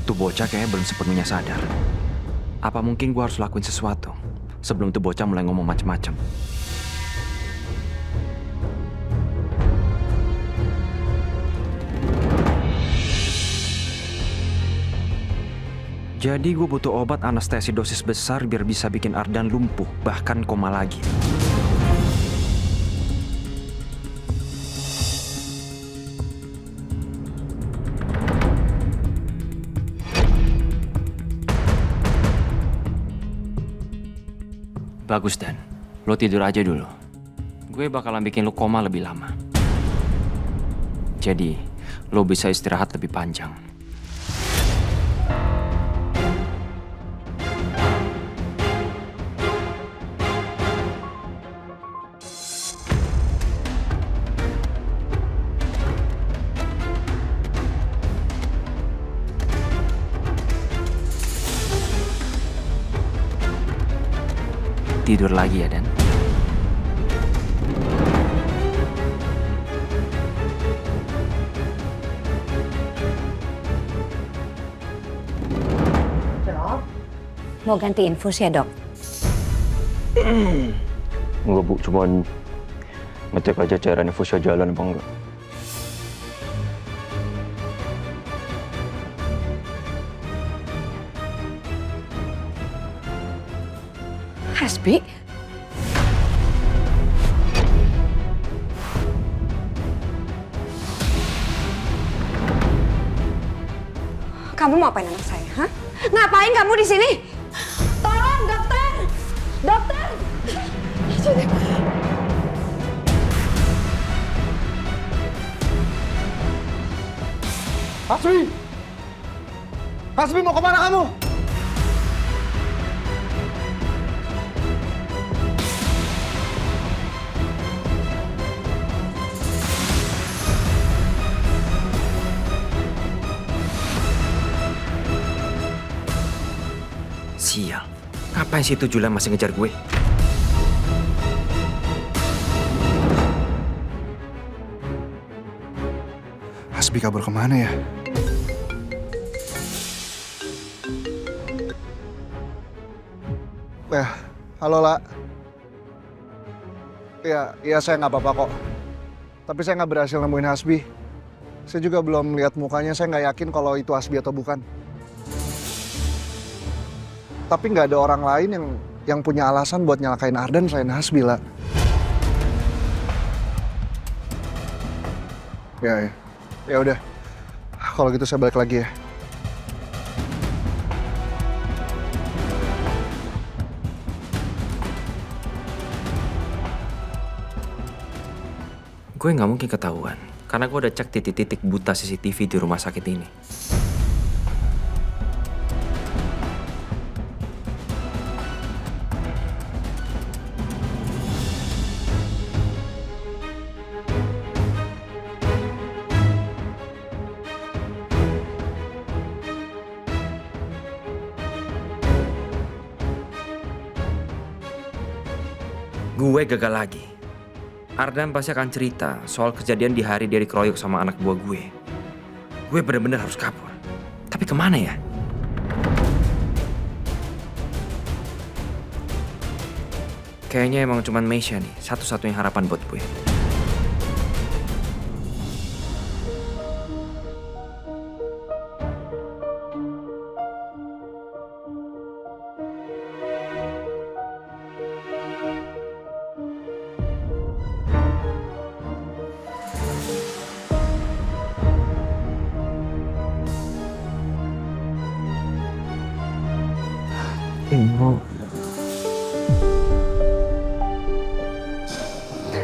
Tuh bocah kayaknya belum sepenuhnya sadar. Apa mungkin gue harus lakuin sesuatu sebelum tuh bocah mulai ngomong macem-macem? Jadi gue butuh obat anestesi dosis besar biar bisa bikin Ardan lumpuh, bahkan koma lagi. Bagus Dan, lo tidur aja dulu. Gue bakalan bikin lo koma lebih lama. Jadi, lo bisa istirahat lebih panjang. Tidur lagi ya, Dan. Dok, mau ganti infus ya, Dok? Enggak, Bu. Cuman ngecek aja cairan infusnya jalan apa enggak. Hasbi? Kamu mau apain anak saya, hah? Ngapain kamu di sini? Tolong, dokter! Dokter! Hasbi! Hasbi mau kemana kamu? Sial. Ngapain sih itu Julian masih ngejar gue? Hasbi kabur kemana ya? Halo, La. Iya saya nggak apa-apa kok. Tapi saya nggak berhasil nemuin Hasbi. Saya juga belum lihat mukanya, saya nggak yakin kalau itu Hasbi atau bukan. Tapi nggak ada orang lain yang punya alasan buat nyalakain Ardan selain Hasbi, La. Ya udah. Kalau gitu saya balik lagi ya. Gue nggak mungkin ketahuan, karena gue udah cek titik-titik buta CCTV di rumah sakit ini. Gue gagal lagi. Ardan pasti akan cerita soal kejadian di hari dia dikeroyok sama anak buah gue. Gue bener-bener harus kabur. Tapi kemana ya? Kayaknya emang cuman Meisha nih, satu-satunya harapan buat gue. Ibu.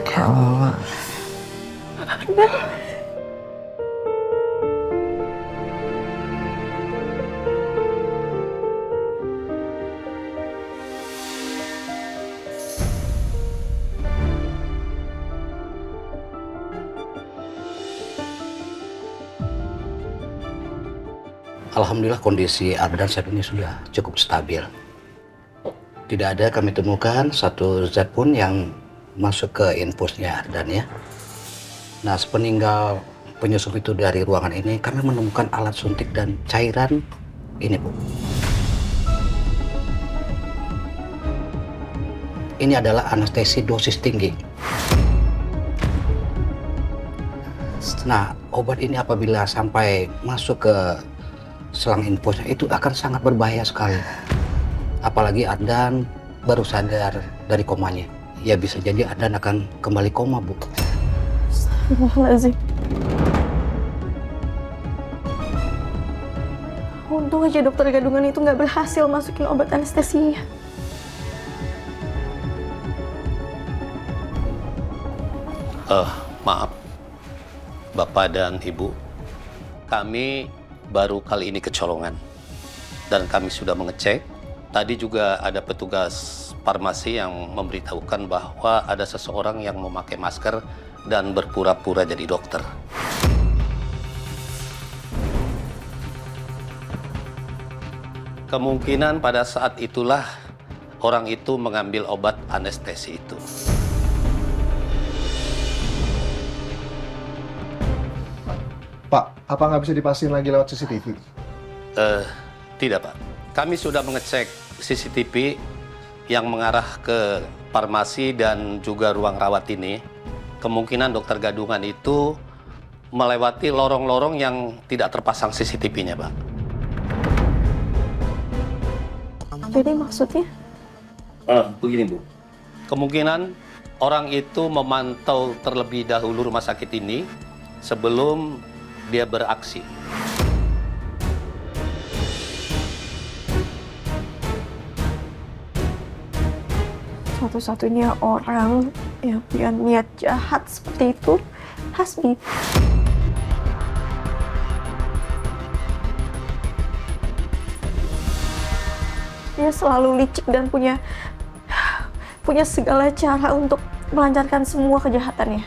Ya Allah. Alhamdulillah kondisi Ardan saat ini sudah cukup stabil. Tidak ada kami temukan satu zat pun yang masuk ke infusnya Ardan ya. Nah, sepeninggal penyusup itu dari ruangan ini, kami menemukan alat suntik dan cairan Ini Bu. Ini adalah anestesi dosis tinggi. Nah, obat ini apabila sampai masuk ke selang infusnya itu akan sangat berbahaya sekali. Apalagi Ardan baru sadar dari komanya. Ya bisa jadi Ardan akan kembali koma, Bu. Astagfirullahaladzim. Untung aja dokter gadungan itu nggak berhasil masukin obat anestesinya. Maaf, Bapak dan Ibu. Kami baru kali ini kecolongan. Dan kami sudah mengecek. Tadi juga ada petugas farmasi yang memberitahukan bahwa ada seseorang yang memakai masker dan berpura-pura jadi dokter. Kemungkinan pada saat itulah orang itu mengambil obat anestesi itu. Pak, apa nggak bisa dipastiin lagi lewat CCTV? Tidak, Pak. Kami sudah mengecek CCTV yang mengarah ke farmasi dan juga ruang rawat ini. Kemungkinan dokter gadungan itu melewati lorong-lorong yang tidak terpasang CCTV-nya, Pak. Jadi maksudnya? Begini, Bu. Kemungkinan orang itu memantau terlebih dahulu rumah sakit ini sebelum dia beraksi. Satu-satunya orang yang punya niat jahat seperti itu, Hasbi. Dia selalu licik dan punya segala cara untuk melancarkan semua kejahatannya.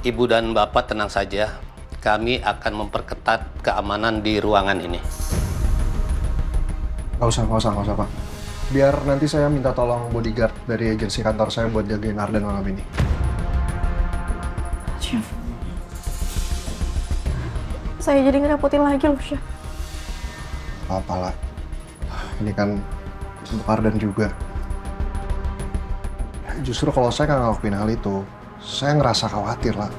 Ibu dan Bapak tenang saja. Kami akan memperketat keamanan di ruangan ini. Nggak usah, Pak. Biar nanti saya minta tolong bodyguard dari agensi kantor saya buat jagain Ardan malam ini. Chef. Saya jadi ngerepotin lagi loh, Chef. Apalah. Ini kan untuk Ardan juga. Justru kalau saya nggak ngelakuin hal itu, saya ngerasa khawatir lah.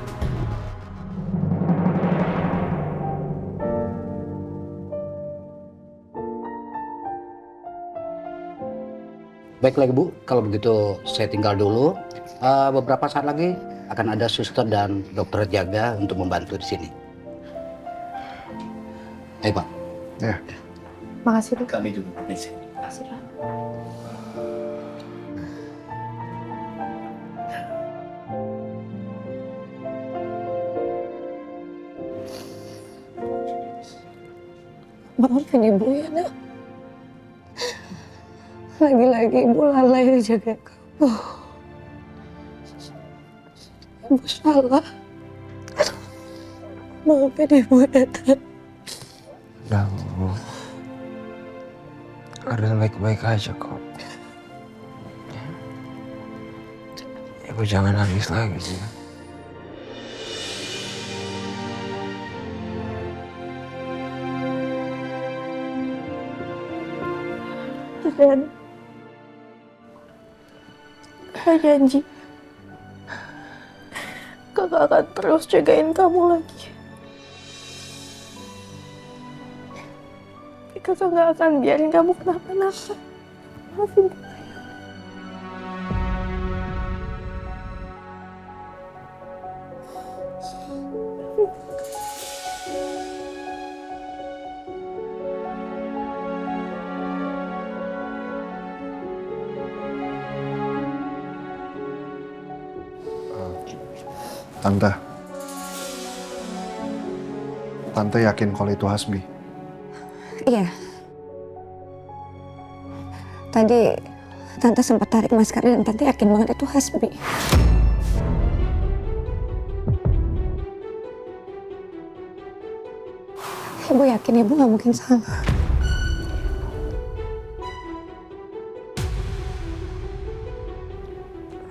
Baiklah Bu, kalau begitu saya tinggal dulu. Beberapa saat lagi akan ada suster dan dokter jaga untuk membantu di sini. Ayo Pak. Ya. Makasih, Dok. Kami juga permisi. Makasih, Dok. Maafin Ibu ya, Nak. Lagi-lagi Ibu lalai jaga kamu. Ibu salah. Maafin Ibu ya, Nak. Udah, Bu. Ardan baik-baik aja kok. Ibu jangan nangis lagi ya. Dan Kakak janji Kakak akan terus jagain kamu lagi. Kakak gak akan biarin kamu kenapa-napa. Maafin Kakak. Tante yakin kalau itu Hasbi? Iya. Tadi Tante sempat tarik maskernya dan Tante yakin banget itu Hasbi. Ibu yakin Ibu nggak mungkin salah.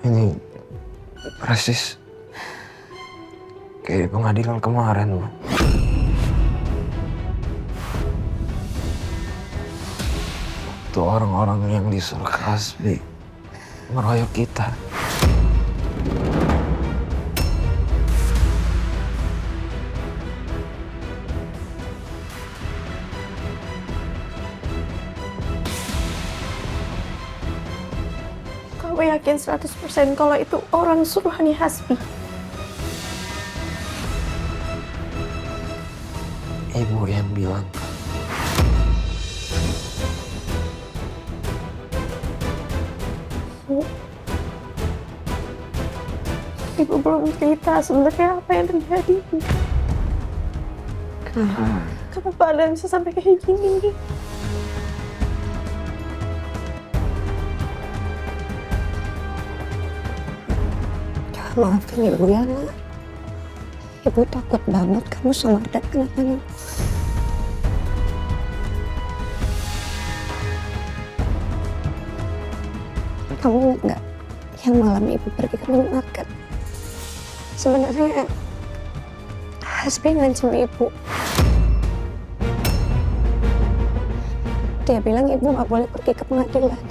Ini Persis kayak di pengadilan kemarin, Ma. Waktu orang-orang yang disuruh Hasbi ngeroyok kita. Kamu yakin 100% kalau itu orang suruhannya Hasbi? Ibu yang bilang. Ibu belum cerita sebenarnya apa yang terjadi. Kenapa Ardan bisa sampai kayak gini? Maafin Ibu ya, Nak. Ibu takut banget kamu sama Ardan kenapa-napa. Kamu ingat nggak yang malam Ibu pergi ke minimarket? Sebenarnya Hasbi ngancam Ibu. Dia bilang Ibu nggak boleh pergi ke pengadilan.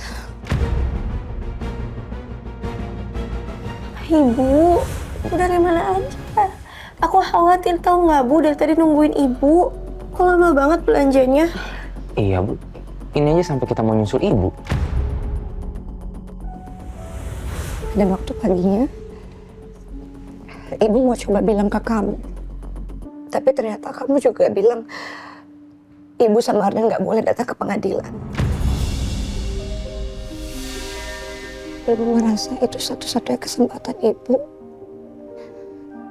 Ibu, dari mana aja? Aku khawatir tahu nggak Bu, dari tadi nungguin Ibu. Kok lama banget belanjanya? Iya, Bu. Ini aja sampai kita mau nyusul Ibu. Dan waktu paginya, Ibu mau coba bilang ke kamu. Tapi ternyata kamu juga bilang Ibu sama Ardan nggak boleh datang ke pengadilan. Ibu merasa itu satu-satunya kesempatan Ibu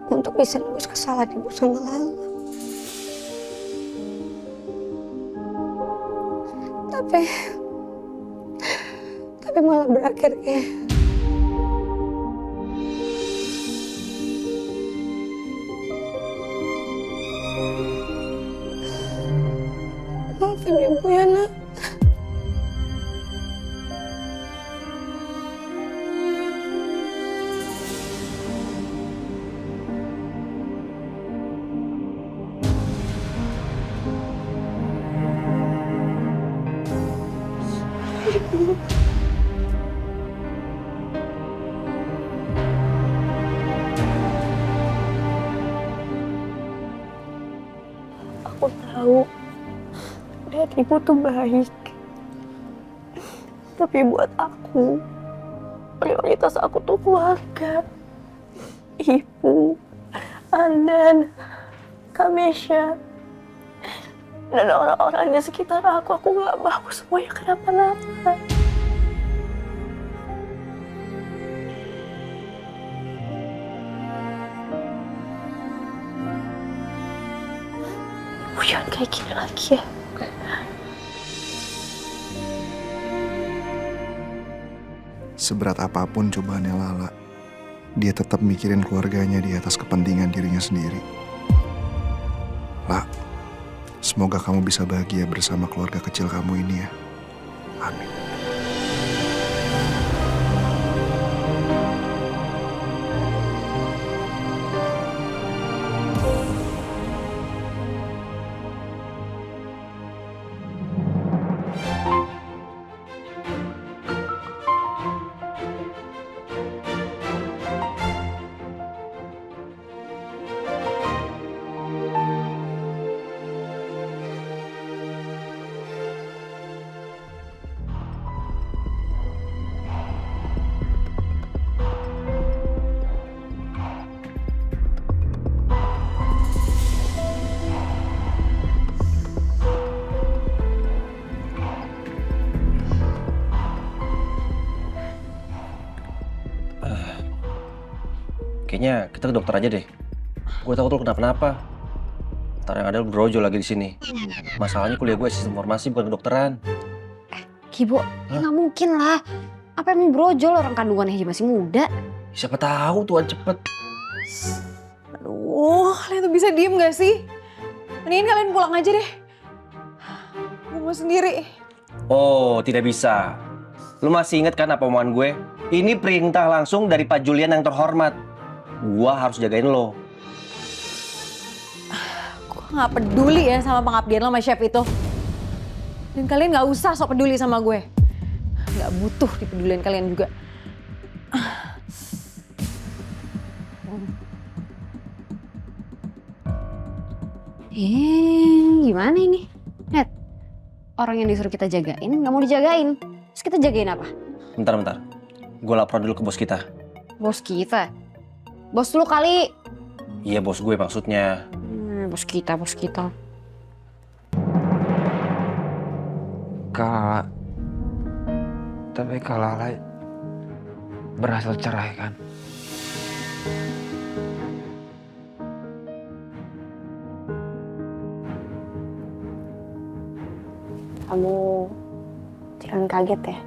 untuk bisa nebus kesalahan Ibu sama Lala. Tapi malah berakhir kayak maafin Ibu ya, Nak. Aku tahu Dad Ibu tuh baik. Tapi buat aku, prioritas aku tuh keluarga. Ibu, Ardan, Kamesha, dan orang-orang di sekitar aku nggak mau semuanya kenapa-napa. Ibu jangan kayak gini lagi ya. Seberat apapun cobaannya Lala, dia tetap mikirin keluarganya di atas kepentingan dirinya sendiri. La, semoga kamu bisa bahagia bersama keluarga kecil kamu ini ya. Amin. Kayaknya kita ke dokter aja deh. Gue takut lu kenapa-napa. Ntar yang ada lu brojol lagi di sini. Masalahnya kuliah gue sistem informasi bukan kedokteran. Kibo, nggak mungkin lah. Apa yang mau brojol, orang kandungannya aja masih muda. Siapa tahu Tuhan cepet. Aduh, kalian tuh bisa diem gak sih? Mendingan kalian pulang aja deh. Gue mau sendiri. Oh, tidak bisa. Lu masih inget kan apa omongan gue? Ini perintah langsung dari Pak Julian yang terhormat. Gua harus jagain lo. Gue nggak peduli ya sama pengabdian lo sama chef itu. Dan kalian nggak usah sok peduli sama gue. Nggak butuh dipeduliin kalian juga. Gimana ini? Net, orang yang disuruh kita jagain nggak mau dijagain. Terus kita jagain apa? Bentar. Gue lapor dulu ke bos kita. Bos kita? Bos lu kali. Iya bos gue maksudnya. Bos kita. Kak, tapi Kak Lala berhasil cerai kan? Kamu jangan kaget ya.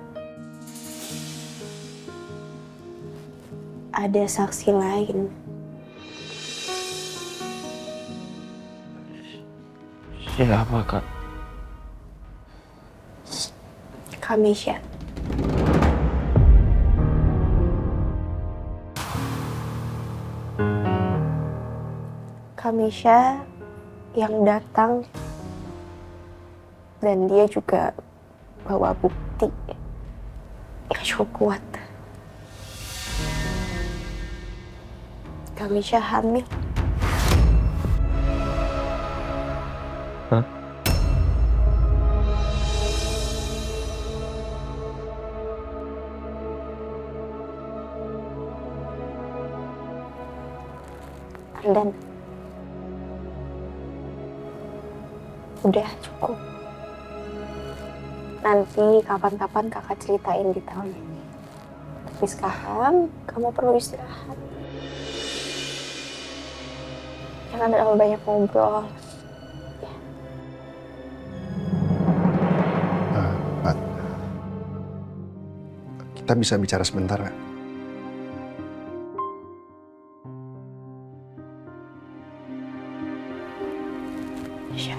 Ada saksi lain. Siapa Kak? Kamisha. Kamisha yang datang dan dia juga bawa bukti yang cukup kuat. Kamisha hamil. Hah? Ardan. Udah cukup. Nanti kapan-kapan kakak ceritain di tahun ini. Tapi sekarang kamu perlu istirahat. Jangan terlalu banyak ngobrol. Pak, kita bisa bicara sebentar nggak? Sya.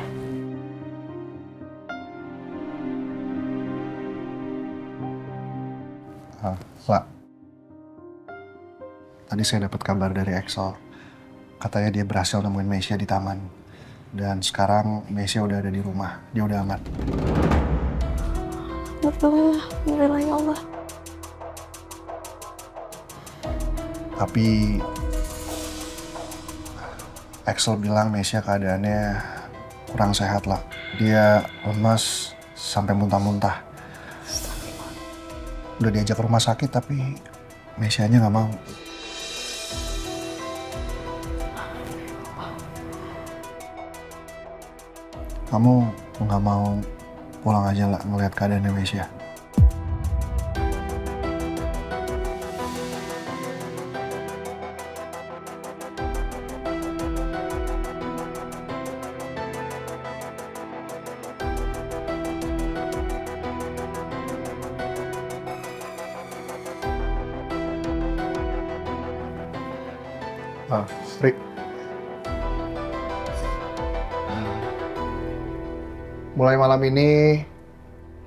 Pak, tadi saya dapat kabar dari Excel. Katanya dia berhasil nemuin Meisha di taman. Dan sekarang Meisha udah ada di rumah. Dia udah aman. Alhamdulillah ya Allah. Tapi Excel bilang Meisha keadaannya kurang sehat lah. Dia lemas sampai muntah-muntah. Udah diajak ke rumah sakit tapi Meisha-nya nggak mau. Kamu nggak mau pulang aja lah ngeliat keadaannya Meisha? Rick. Mulai malam ini,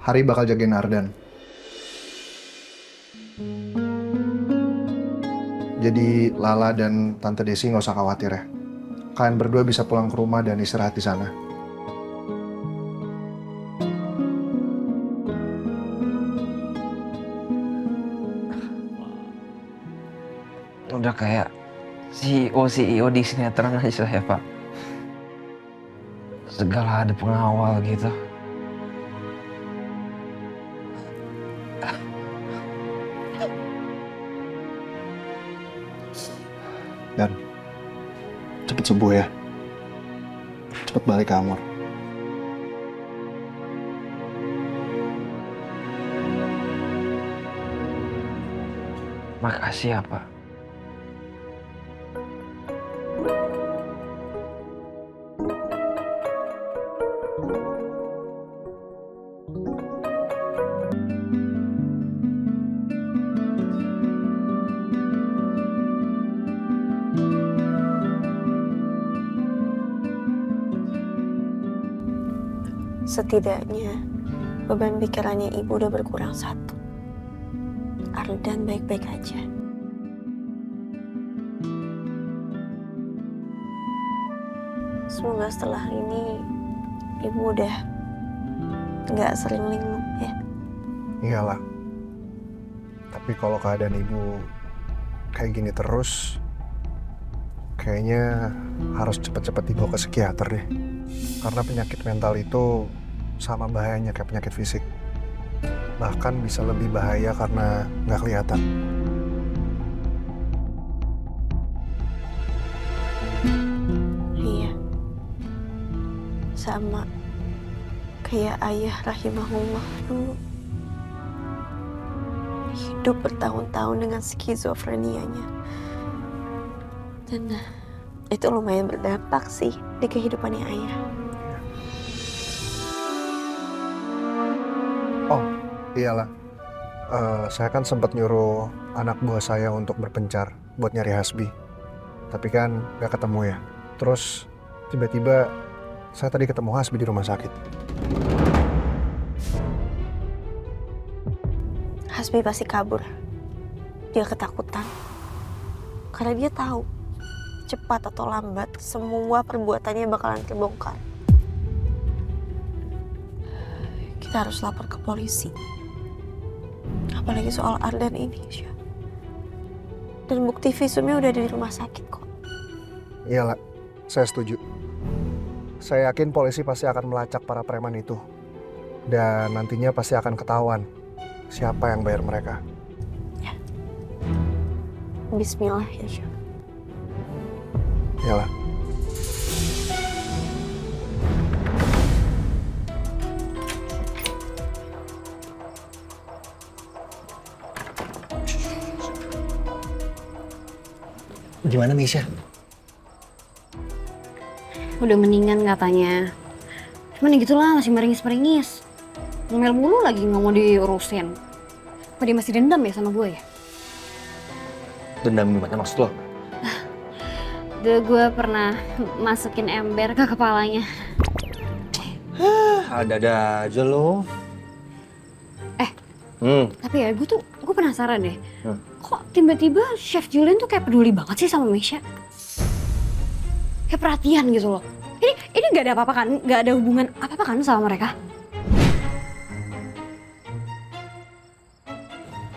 Hari bakal jagain Ardan. Jadi Lala dan Tante Desi nggak usah khawatir ya. Kalian berdua bisa pulang ke rumah dan istirahat di sana. Udah kayak CEO di sinetron aja ya Pak. Segala ada pengawal gitu. Dan cepet sembuh ya. Cepet balik ke Amor. Makasih ya Pak. Setidaknya beban pikirannya ibu udah berkurang satu. Ardan baik-baik aja. Semoga setelah ini ibu udah nggak sering linglung ya. Iyalah. Tapi kalau keadaan ibu kayak gini terus, kayaknya harus cepet-cepet dibawa ke psikiater deh. Karena penyakit mental itu sama bahayanya kayak penyakit fisik. Bahkan bisa lebih bahaya karena nggak kelihatan. Iya. Sama kayak ayah rahimahullah dulu. Hidup bertahun-tahun dengan skizofrenianya. Dan itu lumayan berdampak sih di kehidupannya ayah. Oh, iyalah. Saya kan sempat nyuruh anak buah saya untuk berpencar buat nyari Hasbi. Tapi kan nggak ketemu ya. Terus tiba-tiba saya tadi ketemu Hasbi di rumah sakit. Hasbi pasti kabur. Dia ketakutan. Karena dia tahu cepat atau lambat semua perbuatannya bakalan terbongkar. Kita harus lapor ke polisi. Apalagi soal Ardan ini, Syah. Dan bukti visumnya udah ada di rumah sakit kok. Iyalah, saya setuju. Saya yakin polisi pasti akan melacak para preman itu. Dan nantinya pasti akan ketahuan siapa yang bayar mereka. Ya. Bismillah ya, Syah. Iyalah. Gimana Misha? Udah mendingan katanya. Cuman ya gitulah, masih meringis-meringis. Ngomel mulu lagi, nggak mau diurusin. Apa dia masih dendam ya sama gue ya? Dendam gimana maksud lo? Gue pernah masukin ember ke kepalanya. Ada-ada aja lo. Tapi ya gue penasaran deh. Kok tiba-tiba Chef Julian tuh kayak peduli banget sih sama Misha? Kayak perhatian gitu loh. Ini nggak ada apa-apa kan? Nggak ada hubungan apa-apa kan sama mereka?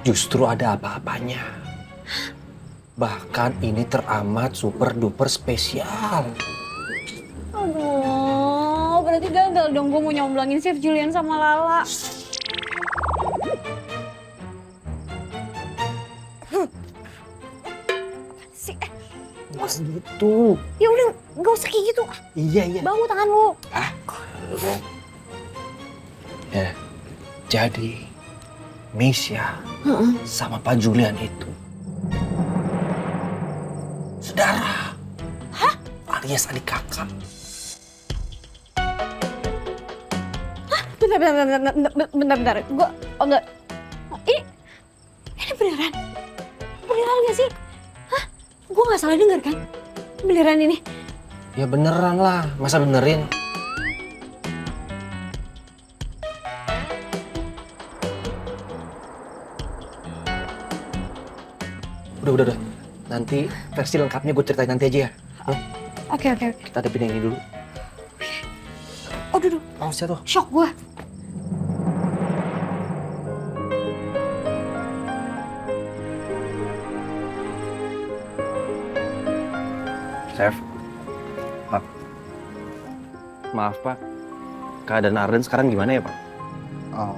Justru ada apa-apanya. Bahkan ini teramat super duper spesial. Aduh, berarti gagal dong gue mau nyomblangin Chef Julian sama Lala. Mas gitu. Ya udah, nggak usah kayak gitu. Iya. Bangun tangan lu. Ya, jadi Misha sama Pak Julian itu saudara. Hah? Alias adik kakak. Hah? Bentar. Gue, enggak. Ini beneran? Beneran gak sih? Hah? Gue gak salah denger kan? Beneran ini? Ya beneran lah, masa benerin? Udah. Nanti versi lengkapnya gue ceritain nanti aja ya. Oke. Kita hadapin yang ini dulu. Oh, duduk. Paus ya tuh. Shock gue. Chef, Pak. Maaf Pak, keadaan Arden sekarang gimana ya Pak? Oh,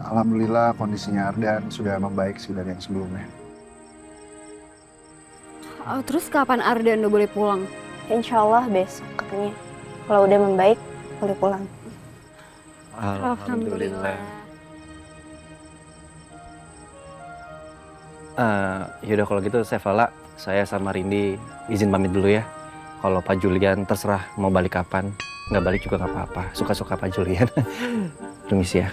alhamdulillah kondisinya Ardan sudah membaik sih dari yang sebelumnya. Terus kapan Ardan udah boleh pulang? Insya Allah besok katanya. Kalau udah membaik, boleh pulang. Alhamdulillah. Yaudah kalau gitu Lala, saya sama Rindi izin pamit dulu ya. Kalau Pak Julian terserah mau balik kapan, nggak balik juga nggak apa-apa. Suka-suka Pak Julian. Permisi ya.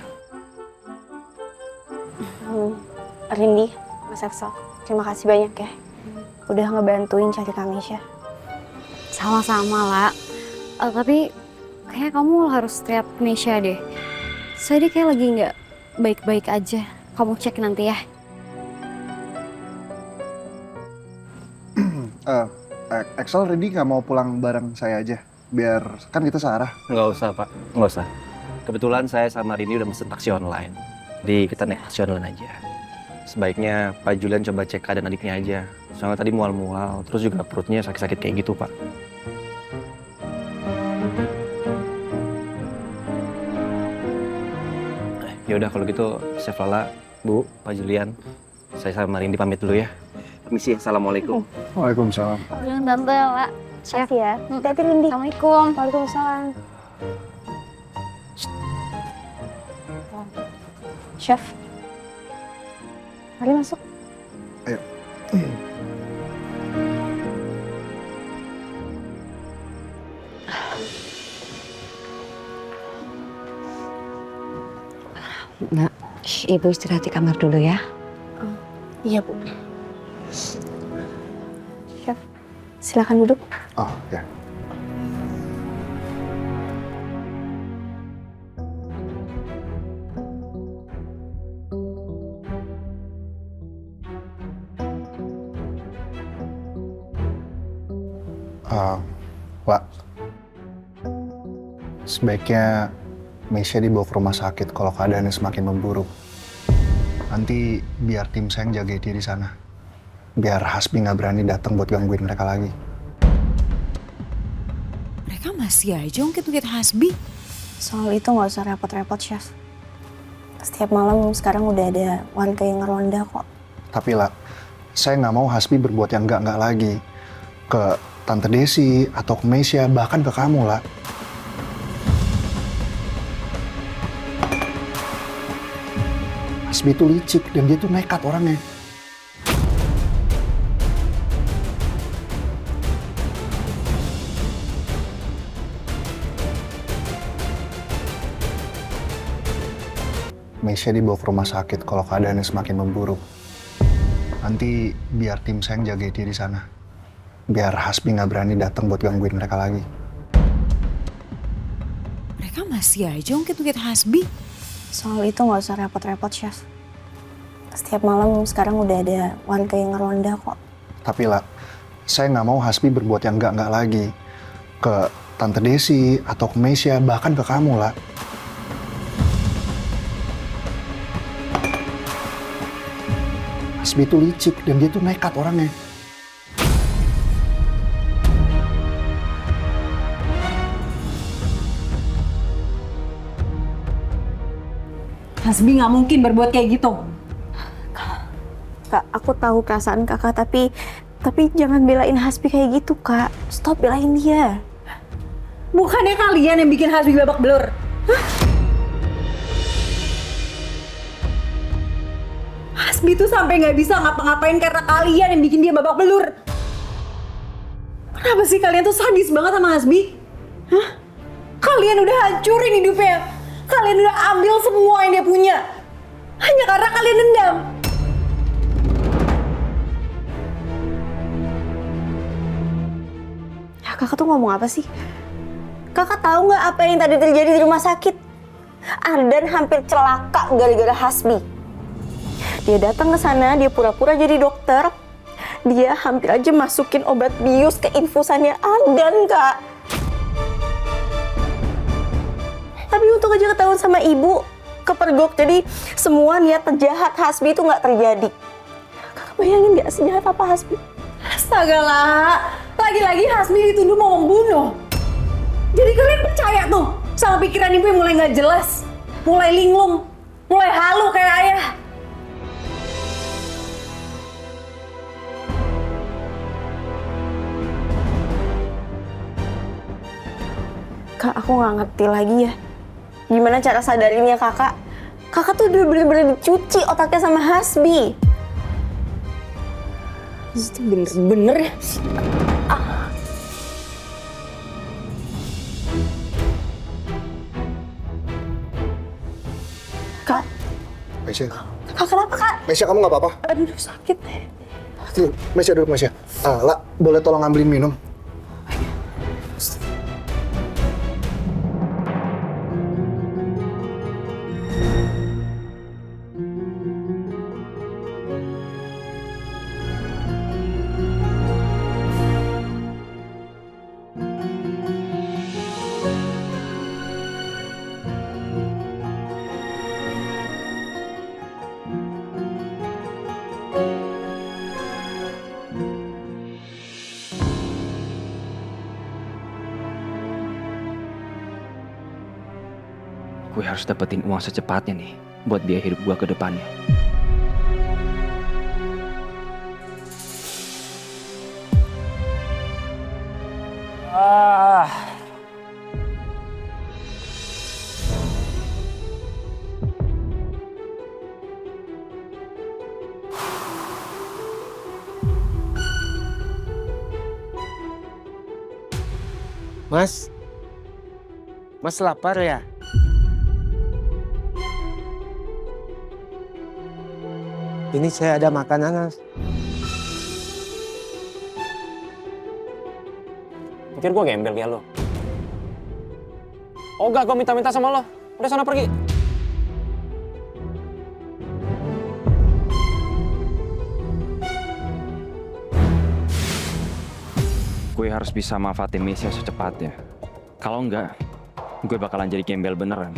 Rindi, Mas Axel, terima kasih banyak ya. Udah ngebantuin cari Kamisha. Sama-sama lah. Tapi kayaknya kamu harus lihat Misha deh. Soalnya dia kayak lagi nggak baik-baik aja. Kamu cek nanti ya. Axel ready nggak mau pulang bareng saya aja? Biar kan kita searah. Nggak usah, Pak. Nggak usah. Kebetulan saya sama Rini udah mesen taksi online. Jadi kita naik taksi online aja. Sebaiknya Pak Julian coba cek keadaan adiknya aja. Soalnya tadi mual-mual, terus juga perutnya sakit-sakit kayak gitu, Pak. Ya udah kalau gitu, Chef Lala, Bu, Pak Julian, saya sama Rini pamit dulu ya. Permisi, assalamualaikum. Waalaikumsalam. Jangan tante, Lala. Chef ya. Hati-hati Rindi. Assalamualaikum. Waalaikumsalam. Chef. Mari masuk. Ayo. Nak, ibu istirahat di kamar dulu ya. Iya, Bu. Chef, silakan duduk. Oh ya. Pak, sebaiknya Meisha dibawa ke rumah sakit kalau keadaannya semakin memburuk. Nanti biar tim saya yang jaga dia di sana. Biar Hasbi nggak berani datang buat gangguin mereka lagi. Mereka masih aja ungkit-ungkit Hasbi. Soal itu nggak usah repot-repot, Chef. Setiap malam sekarang udah ada warga yang ngeronda kok. Tapi lah, saya nggak mau Hasbi berbuat yang nggak lagi. Ke Tante Desi atau ke Meisha, bahkan ke kamu lah. Hasbi itu licik dan dia tuh nekat orangnya. Meisha dibawa ke rumah sakit kalau keadaannya semakin memburuk. Nanti biar tim saya yang jaga dia di sana. Biar Hasbi nggak berani datang buat gangguin mereka lagi. Mereka masih aja ungkit-ungkit Hasbi. Soal itu nggak usah repot-repot, Chef. Setiap malam sekarang udah ada warga yang ngeronda kok. Tapi lah, saya nggak mau Hasbi berbuat yang nggak lagi. Ke Tante Desi atau ke Meisha, bahkan ke kamu lah. Hasbi itu licik dan dia tuh nekat orangnya. Hasbi nggak mungkin berbuat kayak gitu. Kak, aku tahu perasaan kakak, tapi jangan belain Hasbi kayak gitu, Kak. Stop belain dia. Bukannya kalian yang bikin Hasbi babak belur? Hah? Hasbi tuh sampai nggak bisa ngapa-ngapain karena kalian yang bikin dia babak belur. Kenapa sih kalian tuh sadis banget sama Hasbi? Hah? Kalian udah hancurin hidupnya. Kalian udah ambil semua yang dia punya. Hanya karena kalian dendam. Ya, kakak tuh ngomong apa sih? Kakak tahu nggak apa yang tadi terjadi di rumah sakit? Ardan hampir celaka gara-gara Hasbi. Dia datang ke sana, dia pura-pura jadi dokter. Dia hampir aja masukin obat bius ke infusannya Ardan, Kak. Tapi untung aja ketahuan sama ibu, kepergok. Jadi semua niat jahat Hasbi itu nggak terjadi. Kakak bayangin nggak sejahat apa Hasbi? Astaga lah, lagi-lagi Hasbi dituduh mau membunuh. Jadi kalian percaya tuh sama pikiran ibu yang mulai nggak jelas, mulai linglung, mulai halu kayak ayah. Kak, aku nggak ngerti lagi ya. Gimana cara sadarinnya kakak? Kakak tuh udah bener-bener dicuci otaknya sama Hasbi. Itu bener-bener ya. Kak, Meisha, kak kenapa kak? Meisha kamu nggak apa-apa? Aduh sakit. Meisha duduk Meisha. Lah, boleh tolong ngambilin minum? Gue harus dapetin uang secepatnya nih buat biaya hidup gue ke depannya. Mas lapar ya? Ini saya ada makanan, Mas. Pikir gue gembel kayak lo. Oh enggak, gue minta-minta sama lo. Udah sana pergi. Gue harus bisa manfaatin Mesya secepatnya. Kalau enggak, gue bakalan jadi gembel beneran.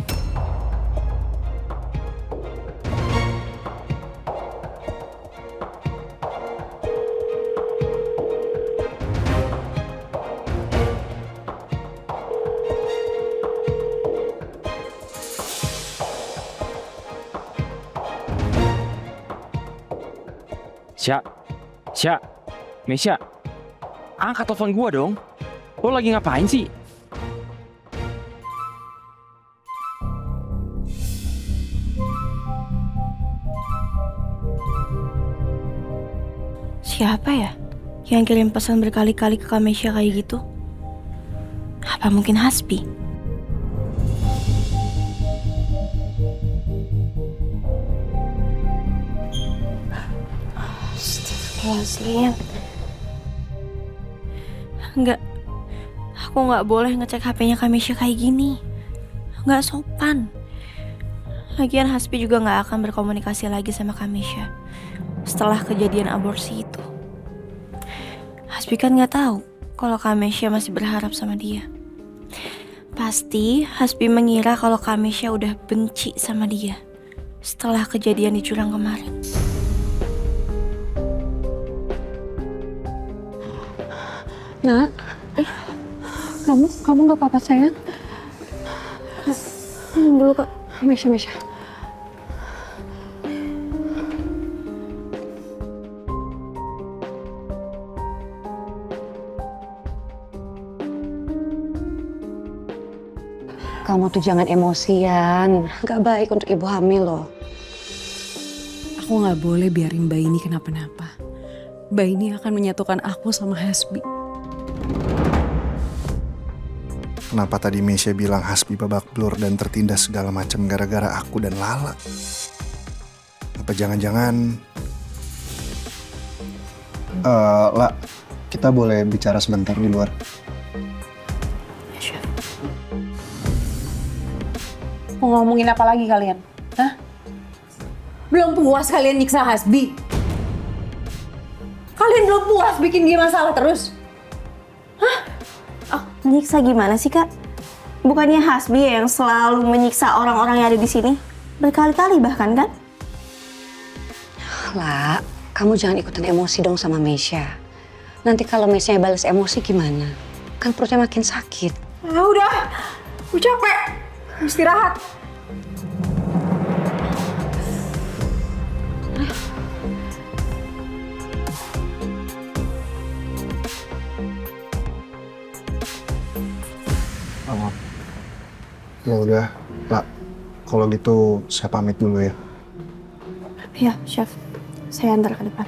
Sya, Mesya, angkat telepon gua dong. Lo lagi ngapain sih? Siapa ya yang kirim pesan berkali-kali ke Kamesha kayak gitu? Apa mungkin Hasbi? Astagfirullahaladzim. Enggak, aku nggak boleh ngecek HP-nya Kamesha kayak gini. Nggak sopan. Lagian Hasbi juga nggak akan berkomunikasi lagi sama Kamesha setelah kejadian aborsi itu. Hasbi kan nggak tahu kalau Kamesha masih berharap sama dia. Pasti Hasbi mengira kalau Kamesha udah benci sama dia setelah kejadian di Jurang kemarin. Nak, kamu nggak apa-apa sayang? Minum dulu kak. Mesya. Kamu tuh jangan emosian, nggak baik untuk ibu hamil loh. Aku nggak boleh biarin bayi ini kenapa-napa. Bayi ini akan menyatukan aku sama Hasbi. Kenapa tadi Mesya bilang Hasbi babak belur dan tertindas segala macam gara-gara aku dan Lala? Apa jangan-jangan... La, kita boleh bicara sebentar di luar? Mau ngomongin apa lagi kalian? Hah? Belum puas kalian nyiksa Hasbi? Kalian belum puas bikin dia masalah terus? Menyiksa gimana sih kak? Bukannya Hasbi yang selalu menyiksa orang-orang yang ada di sini? Berkali-kali bahkan kan? Lah, kamu jangan ikutan emosi dong sama Mesya. Nanti kalau Mesya balas emosi gimana? Kan perutnya makin sakit. Ah udah, gue capek. Istirahat. Ya udah, La. Kalau gitu saya pamit dulu ya. Iya, Chef. Saya antar ke depan.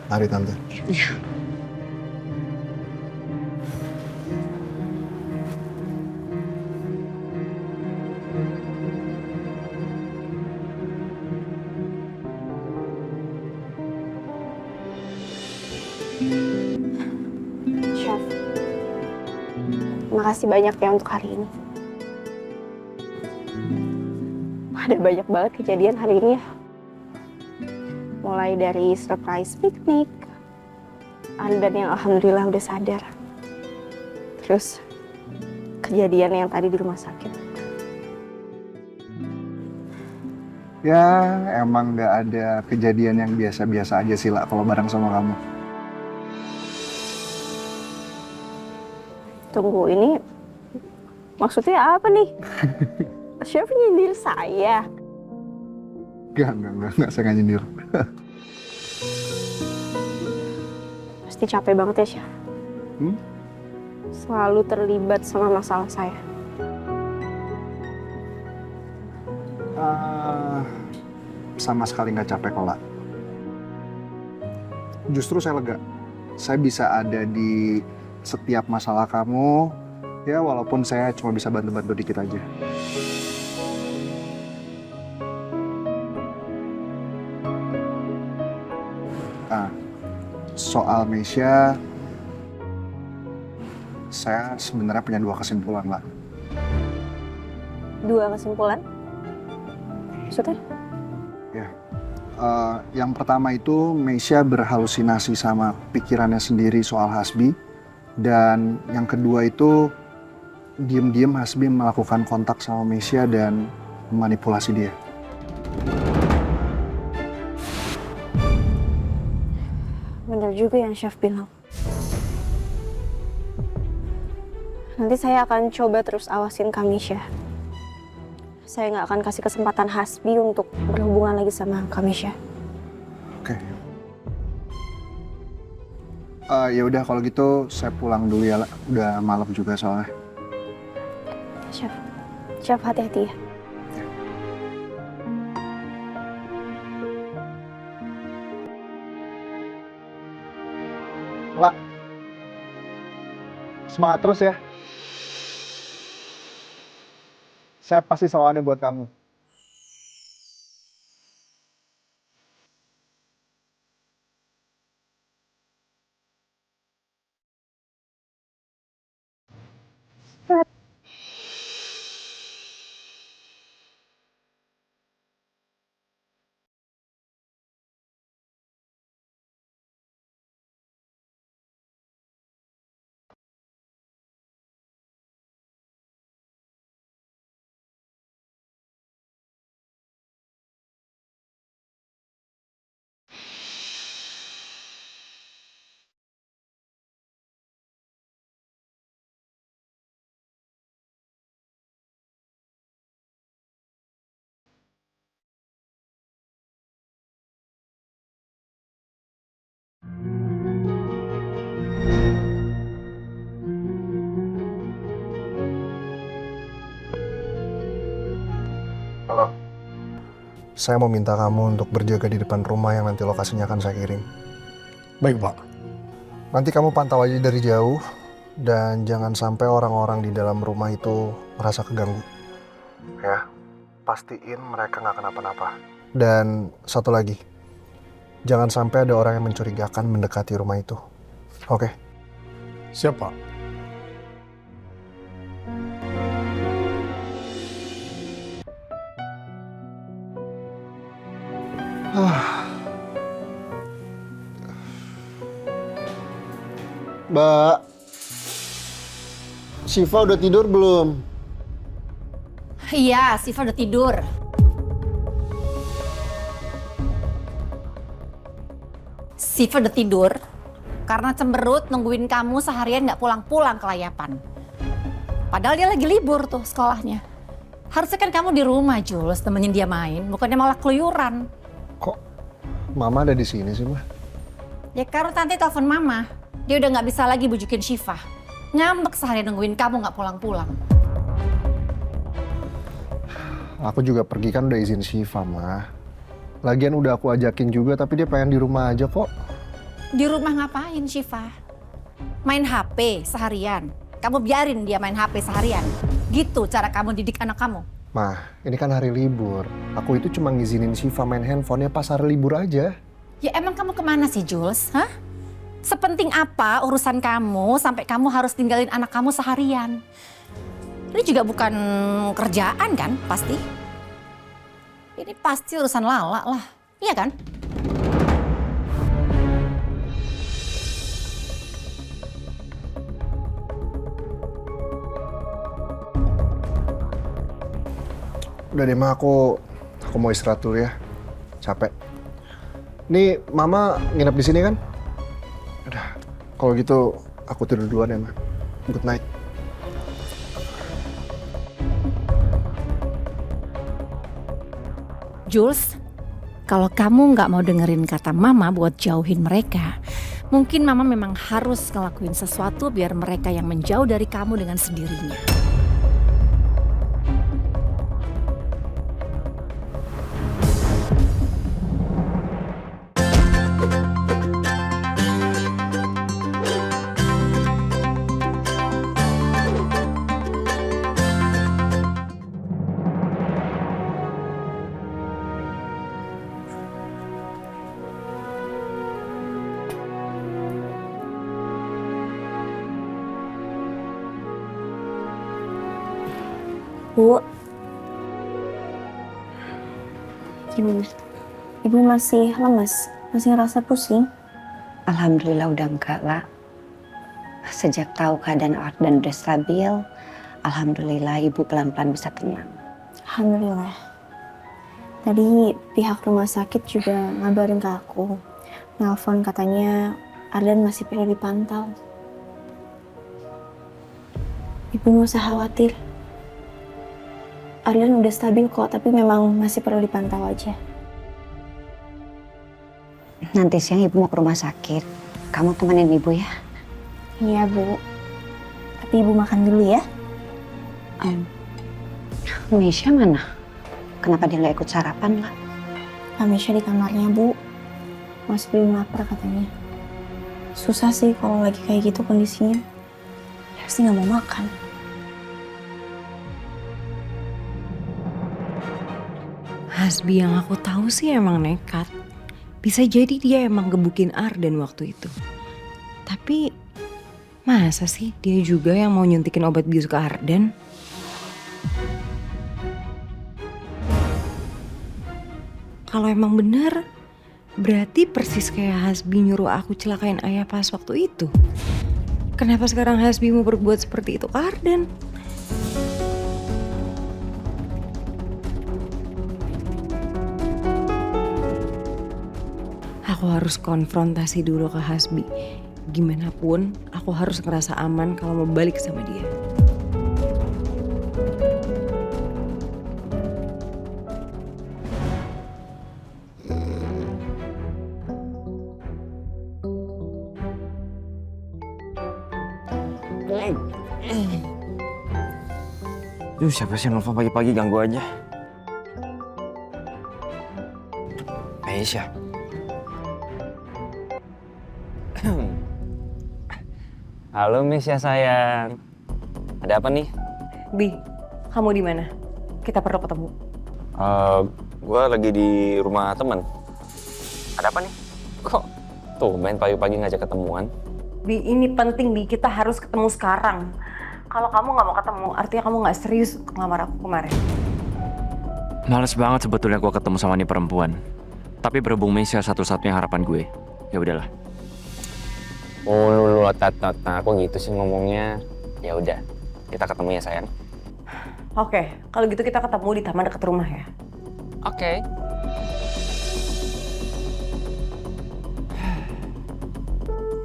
Mari Tante. Chef. Makasih banyak ya untuk hari ini. Ada banyak banget kejadian hari ini ya. Mulai dari surprise piknik, Ardan yang alhamdulillah udah sadar. Terus kejadian yang tadi di rumah sakit. Ya emang nggak ada kejadian yang biasa-biasa aja sih lah kalau bareng sama kamu. Tunggu, ini Maksudnya apa nih? Chef nyindir saya. Enggak, saya nggak nyindir. Pasti capek banget ya, Chef. Selalu terlibat sama masalah saya. Sama sekali nggak capek kok, La. Justru saya lega. Saya bisa ada di setiap masalah kamu, ya walaupun saya cuma bisa bantu-bantu dikit aja. Soal Meisha, saya sebenarnya punya 2 kesimpulan, lah. 2 kesimpulan? Maksudnya? Ya. Yang pertama itu Meisha berhalusinasi sama pikirannya sendiri soal Hasbi. Dan yang kedua itu diem-diem Hasbi melakukan kontak sama Meisha dan memanipulasi dia. Bener juga yang Chef bilang. Nanti saya akan coba terus awasin Kamisha. Saya nggak akan kasih kesempatan Hasbi untuk berhubungan lagi sama Kamisha. Oke. Ya udah kalau gitu saya pulang dulu ya, La. Udah malam juga soalnya. Chef hati-hati ya. La, semangat terus ya. Saya pasti selalu ada buat kamu. Halo. Saya mau minta kamu untuk berjaga di depan rumah yang nanti lokasinya akan saya kirim. Baik, Pak. Nanti kamu pantau aja dari jauh dan jangan sampai orang-orang di dalam rumah itu merasa keganggu. Ya, pastiin mereka nggak kenapa-napa. Dan satu lagi, jangan sampai ada orang yang mencurigakan mendekati rumah itu. Oke? Siap, Pak. Mbak, Syifa udah tidur belum? Iya, Syifa udah tidur. Syifa udah tidur karena cemberut nungguin kamu seharian nggak pulang-pulang ke layapan. Padahal dia lagi libur tuh sekolahnya. Harusnya kan kamu di rumah, Jules, temenin dia main, bukannya malah keluyuran. Kok Mama ada di sini sih, Ma? Ya karena tante telepon Mama, dia udah nggak bisa lagi bujukin Syifa. Ngambek seharian nungguin kamu nggak pulang-pulang. Aku juga pergi kan udah izin Syifa, Ma. Lagian udah aku ajakin juga, tapi dia pengen di rumah aja kok. Di rumah ngapain, Syifa? Main HP seharian. Kamu biarin dia main HP seharian. Gitu cara kamu didik anak kamu. Ma, ini kan hari libur. Aku itu cuma ngizinin Syifa main handphonenya pas hari libur aja. Ya emang kamu kemana sih, Jules? Hah? Sepenting apa urusan kamu sampai kamu harus tinggalin anak kamu seharian? Ini juga bukan kerjaan kan, pasti? Ini pasti urusan Lala lah, iya kan? Udah deh, Ma, aku mau istirahat dulu ya. Capek. Nih, Mama nginep di sini kan? Udah, kalau gitu aku tidur duluan ya, Ma. Good night. Jules, kalau kamu nggak mau dengerin kata Mama buat jauhin mereka, mungkin Mama memang harus ngelakuin sesuatu biar mereka yang menjauh dari kamu dengan sendirinya. Bu, gimana? Ibu masih lemas? Masih ngerasa pusing? Alhamdulillah udah enggak lah. Sejak tahu keadaan Ardan udah stabil, alhamdulillah ibu pelan-pelan bisa tenang. Alhamdulillah. Tadi pihak rumah sakit juga ngabarin ke aku. Nelfon katanya Ardan masih perlu dipantau. Ibu nggak usah khawatir. Ardan udah stabil kok, tapi memang masih perlu dipantau aja. Nanti siang ibu mau ke rumah sakit. Kamu temenin ibu ya. Iya, Bu. Tapi ibu makan dulu ya. Misha mana? Kenapa dia nggak ikut sarapan lah? Misha di kamarnya, Bu. Masih belum lapar katanya. Susah sih kalau lagi kayak gitu kondisinya. Pasti nggak mau makan. Hasbi yang aku tahu sih emang nekat. Bisa jadi dia emang gebukin Ardan waktu itu. Tapi masa sih dia juga yang mau nyuntikin obat bius ke Ardan? Kalau emang bener, berarti persis kayak Hasbi nyuruh aku celakain ayah pas waktu itu. Kenapa sekarang Hasbi mau berbuat seperti itu ke Ardan? Aku harus konfrontasi dulu ke Hasbi. Gimana pun, aku harus ngerasa aman kalau mau balik sama dia. Duh, siapa sih yang nelfon pagi-pagi ganggu aja? Aisyah. Halo Miss ya sayang. Ada apa nih? Bi, kamu di mana? Kita perlu ketemu. Gue lagi di rumah teman. Ada apa nih? Kok tuh main pagi-pagi ngajak ketemuan? Bi, ini penting Bi, kita harus ketemu sekarang. Kalau kamu nggak mau ketemu, artinya kamu nggak serius ngelamar aku kemarin. Males banget sebetulnya gue ketemu sama nih perempuan. Tapi berhubung Misha satu-satunya harapan gue, ya udahlah. Oh lu tata, aku gitu sih ngomongnya. Ya udah, kita ketemu ya sayang. Oke, kalau gitu kita ketemu di taman dekat rumah ya. Oke.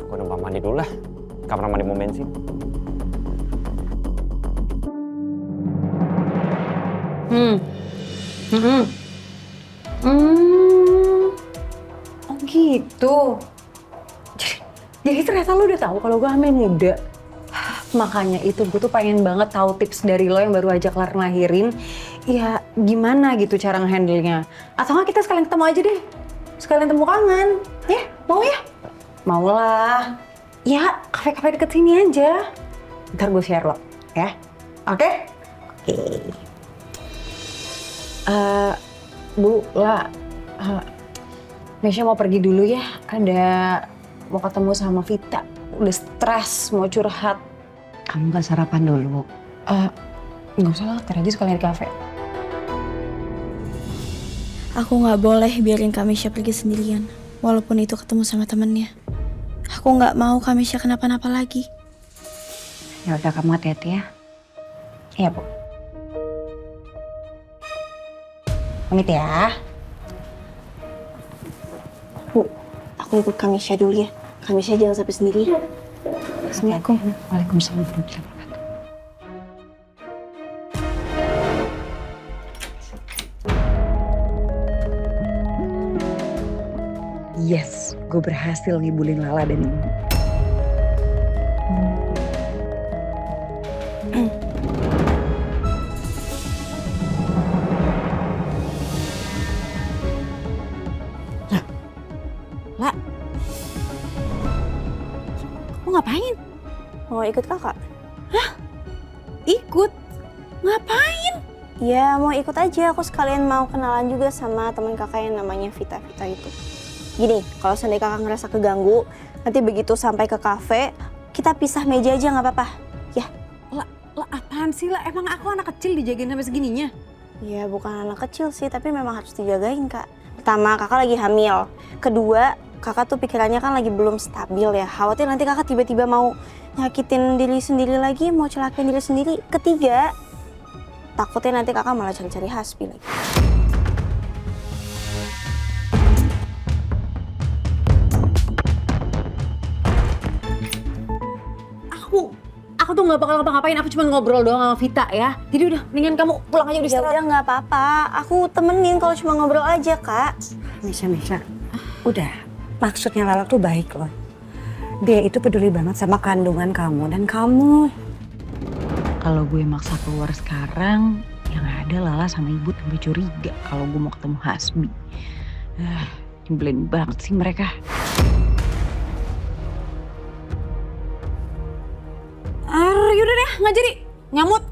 Gue numpang mandi dulu lah. Kamar mandi mau bensin. Oh gitu. Jadi ternyata lo udah tahu kalau gue hamil muda. Makanya itu gue tuh pengen banget tahu tips dari lo yang baru aja kelar ngelahirin. Ya gimana gitu cara nge-handle-nya. Atau nggak kita sekalian ketemu aja deh. Sekalian temu kangen. Ya, mau ya? Mau lah. Ya, kafe-kafe deket sini aja. Ntar gue share lo, ya. Oke? Oke. Bu, lah. Misha mau pergi dulu ya. Mau ketemu sama Vita. Udah stres, mau curhat. Kamu gak sarapan dulu? Nggak usah lah, ntar aja sekalian di kafe. Aku nggak boleh biarin Kamisha pergi sendirian. Walaupun itu ketemu sama temennya. Aku nggak mau Kamisha kenapa-napa lagi. Ya udah, kamu hati-hati ya. Iya, Bu. Pamit ya. Bu, aku ikut Kamisha dulu ya. Kamisha jangan sampai sendiri. Assalamualaikum. Waalaikumsalam warahmatullahi wabarakatuh. Yes, gue berhasil ngibulin Lala dan Ibu. Lah, kamu ngapain? Mau ikut kakak? Hah? Ikut? Ngapain? Ya mau ikut aja, aku sekalian mau kenalan juga sama teman kakak yang namanya Vita itu. Gini, kalau seandainya kakak ngerasa keganggu, nanti begitu sampai ke kafe, kita pisah meja aja nggak apa-apa, ya? Lah apaan sih lah? Emang aku anak kecil dijagain sampai segininya? Ya bukan anak kecil sih, tapi memang harus dijagain kak. Pertama, kakak lagi hamil. Kedua, kakak tuh pikirannya kan lagi belum stabil ya. Khawatir nanti kakak tiba-tiba mau nyakitin diri sendiri lagi, mau celakain diri sendiri. Ketiga, takutnya nanti kakak malah cari-cari Hasbi lagi. Aku tuh nggak bakal ngapa-ngapain, aku cuma ngobrol doang sama Vita ya. Jadi udah, mendingan kamu pulang aja udah Ya istirahat. udah nggak apa-apa, aku temenin kalau cuma ngobrol aja kak. Misha, udah. Maksudnya Lala tuh baik loh. Dia itu peduli banget sama kandungan kamu dan kamu. Kalau gue maksa keluar sekarang, yang ada Lala sama Ibu tambah curiga kalau gue mau ketemu Hasbi. Nyebelin banget sih mereka. Yaudah deh, nggak jadi. Nyamut.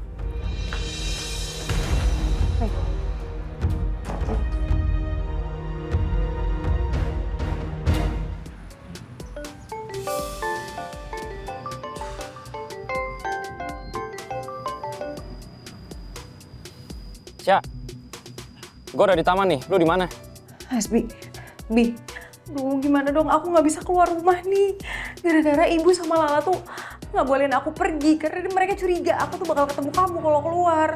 Sya, gue udah di taman nih. Lu di mana? Hasbi, Bi, aduh gimana dong, aku nggak bisa keluar rumah nih. Gara-gara Ibu sama Lala tuh nggak bolehin aku pergi karena mereka curiga aku tuh bakal ketemu kamu kalau keluar.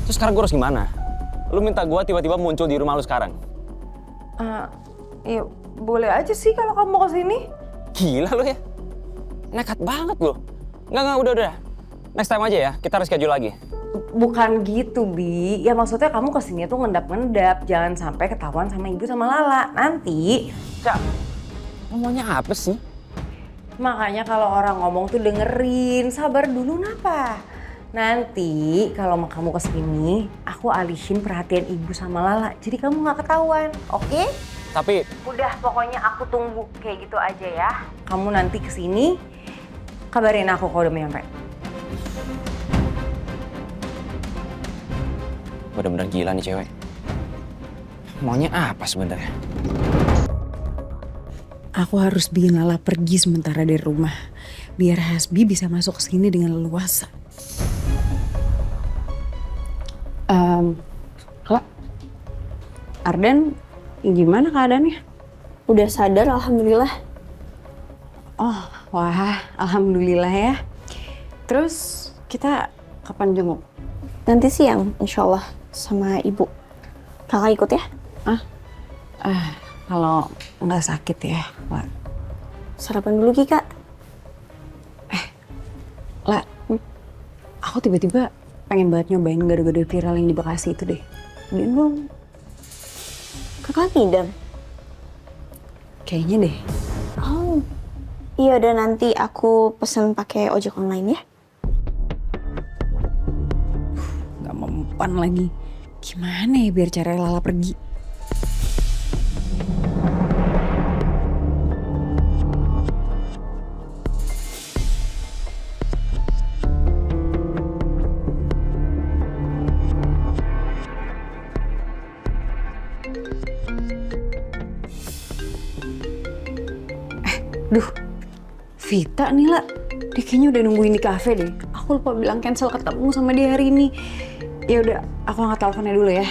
Terus sekarang gue harus gimana? Lu minta gue tiba-tiba muncul di rumah lu sekarang? Ya boleh aja sih kalau kamu mau kesini. Gila lu ya. Nekat banget lu. Enggak, udah. Next time aja ya, kita reschedule lagi. Bukan gitu, Bi. Ya maksudnya kamu kesini tuh ngendap-ngendap. Jangan sampai ketahuan sama Ibu sama Lala. Nanti... Cak, ngomongnya apa sih? Makanya kalau orang ngomong tuh dengerin. Sabar dulu, napa? Nanti kalau kamu kesini, aku alihin perhatian Ibu sama Lala. Jadi kamu gak ketahuan, oke? Tapi... Udah, pokoknya aku tunggu kayak gitu aja ya. Kamu nanti kesini, kabarin aku kalau udah nyampe. Bener-bener gila nih cewek. Maunya apa sebenarnya? Aku harus bikin Lala pergi sementara dari rumah. Biar Hasbi bisa masuk ke sini dengan leluasa. Kak, Ardan gimana keadaannya? Udah sadar, alhamdulillah. Oh, wah, alhamdulillah ya. Terus kita kapan jenguk? Nanti siang, insya Allah, sama ibu. Kakak ikut ya? Kalau nggak sakit ya, Wak. Sarapan dulu, Ki, Kak. Lah, aku tiba-tiba pengen banget nyobain gado-gado viral yang di Bekasi itu deh. Beliin dong. Kakak ngidam? Kayaknya deh. Oh, iya udah nanti aku pesen pakai ojek online ya. Gak mempan lagi. Gimana ya biar cara Lala pergi? Duh, Vita nih lah. Dia kayaknya udah nungguin di kafe deh. Aku lupa bilang cancel ketemu sama dia hari ini. Ya udah, aku angkat teleponnya dulu ya.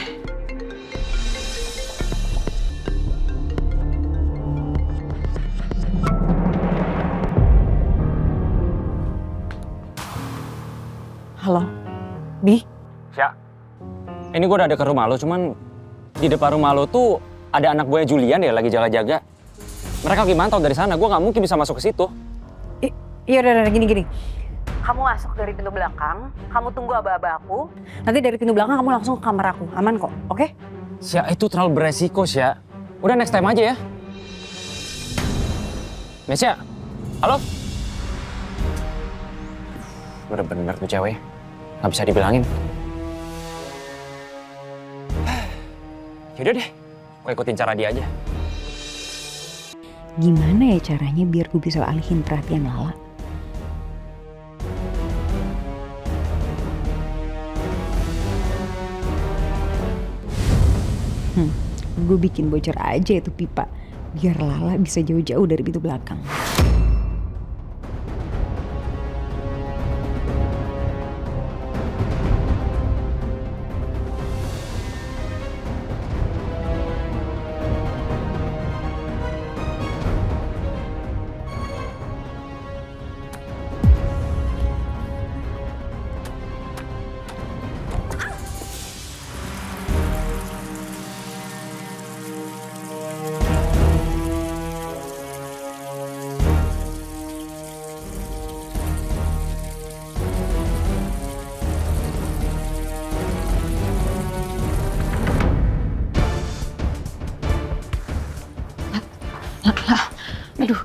Halo, Bi? Sya, ini gue udah ada ke rumah lo, cuman di depan rumah lo tuh ada anak buahnya Julian ya lagi jaga-jaga. Mereka lagi mantau dari sana, gue nggak mungkin bisa masuk ke situ. Iya udah gini. Kamu masuk dari pintu belakang, kamu tunggu aba-aba aku. Nanti dari pintu belakang kamu langsung ke kamar aku, aman kok, oke? Sya, itu terlalu beresiko, Sya. Udah next time aja ya. Mesya, halo? Bener-bener tuh cewek, nggak bisa dibilangin. Yaudah deh, gue ikutin cara dia aja. Gimana ya caranya biar gue bisa alihin perhatian Lala? Gue bikin bocor aja itu pipa, biar Lala bisa jauh-jauh dari pintu belakang. Aduh,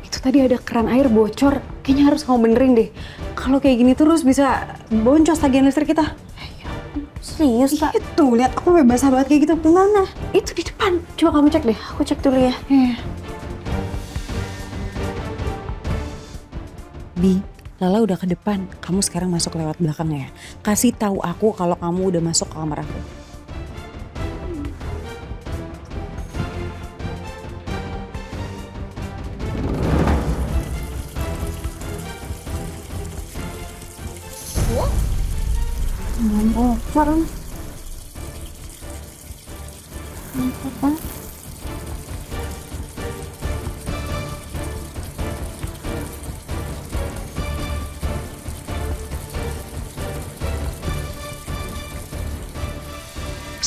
itu tadi ada keran air bocor. Kayaknya harus kamu benerin deh. Kalau kayak gini terus bisa boncos tagihan listrik kita. Serius, Kak? Itu, lihat aku bebas banget kayak gitu. Mana? Itu di depan. Coba kamu cek deh. Aku cek dulu ya. Bi, Lala udah ke depan. Kamu sekarang masuk lewat belakang ya. Kasih tahu aku kalau kamu udah masuk ke kamar aku.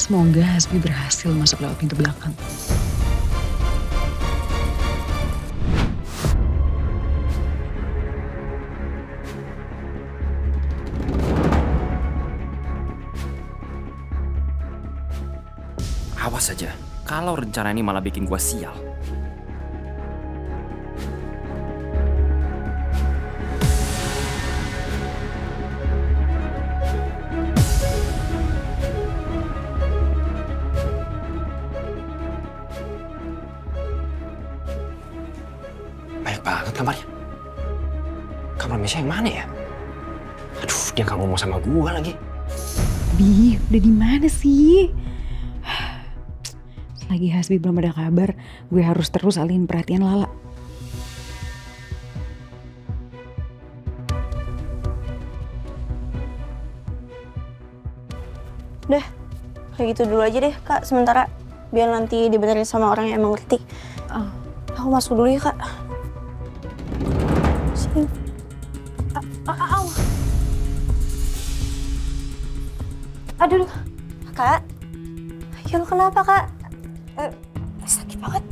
Semoga Hasbi berhasil masuk lewat pintu belakang. Awas aja, kalau rencana ini malah bikin gua sial. Banyak banget kamarnya. Kamar Mesya yang mana ya? Aduh, dia nggak ngomong sama gua lagi. Bi, udah di mana sih? Selagi Hasbi belum ada kabar, gue harus terus alihin perhatian Lala. Udah, kayak gitu dulu aja deh, Kak. Sementara biar nanti dibenerin sama orang yang emang ngerti. Aku masuk dulu ya, Kak. Sini. Aduh, Kak. Ya lu kenapa, Kak? Sakit banget.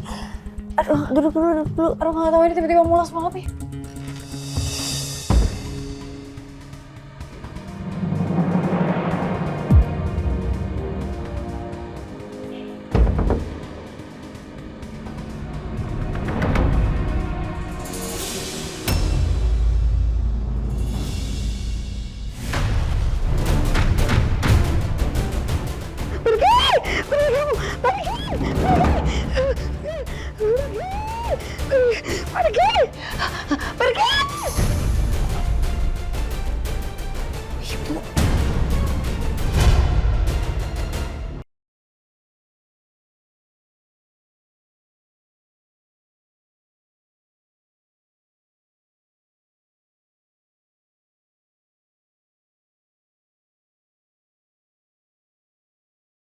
Aduh, duduk dulu. Aduh, nggak tahu ini tiba-tiba mulas banget nih. Pergi!